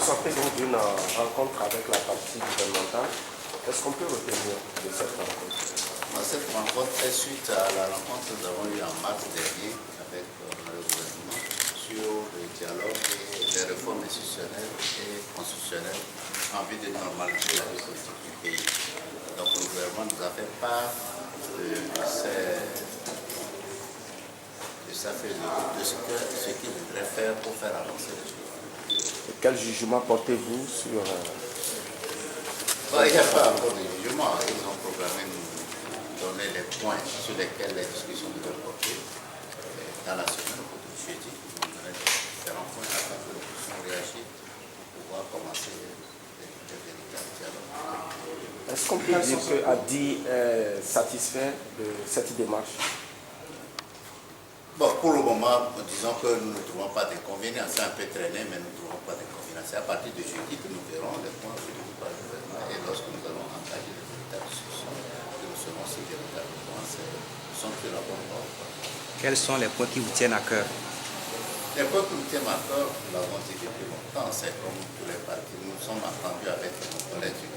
Vous sortez donc d'une rencontre avec la partie gouvernementale. Qu'est-ce qu'on peut retenir de cette rencontre? Cette rencontre est suite à la rencontre que nous avons eue en mars dernier avec le gouvernement sur le dialogue et les réformes institutionnelles et constitutionnelles en vue de normaliser la vie politique du pays. Donc le gouvernement nous a fait part de ce qu'il voudrait faire pour faire avancer les choses. Et quel jugement portez-vous sur... Il n'y a pas encore de jugement. Ils ont programmé nous donner les points sur lesquels les discussions doivent porter. Dans la semaine, au jeudi, ils vont donner différents points afin que nous puissions réagir pour pouvoir commencer le véritable dialogue. Est-ce qu'on peut dire que Adi est satisfait de cette démarche? Bon, pour le moment, disons que nous ne trouvons pas d'inconvénients. C'est un peu traîné, mais nous ne trouvons pas d'inconvénients. C'est à partir de jeudi que nous verrons les points soutenus par le gouvernement et lorsque nous allons engager les véritables discussions, que nous saurons si véritablement sont sur la bonne voie. Quels sont les points qui vous tiennent à cœur? Les points qui nous tiennent à cœur, nous l'avons dit depuis longtemps, c'est comme tous les partis. Nous sommes entendus avec nos collègues du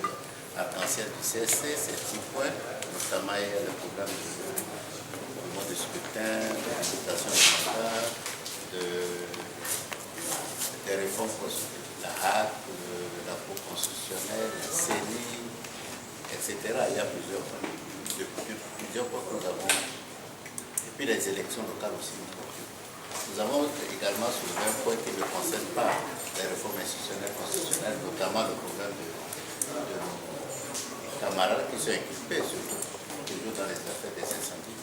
arc-en-ciel du CSC, ces 10 points, notamment il y a le programme du mode de scrutin, de limitation du mandat, des réformes constitutionnelles, la HAC, la Cour constitutionnelle, la CENI, etc. Il y a plusieurs points que nous avons. Et puis les élections locales aussi. Nous avons également soulevé un point qui ne concerne pas les réformes institutionnelles constitutionnelles, notamment le problème de nos camarades qui sont équipés, surtout toujours dans les affaires des incendies,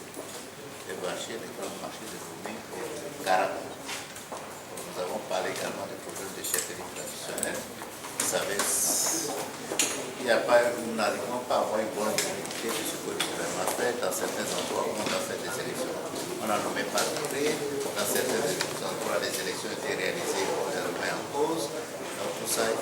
des marchés, des grands marchés de Lomé et de Caracas. Nous avons parlé également des problèmes de chefferie traditionnelle. Vous savez, nous n'arrivons pas à avoir une bonne visibilité de ce que le gouvernement fait dans certains endroits où on a fait des élections. On a nommé par décret, dans certains endroits les élections étaient réalisées, on les remet en cause. Donc tout ça, il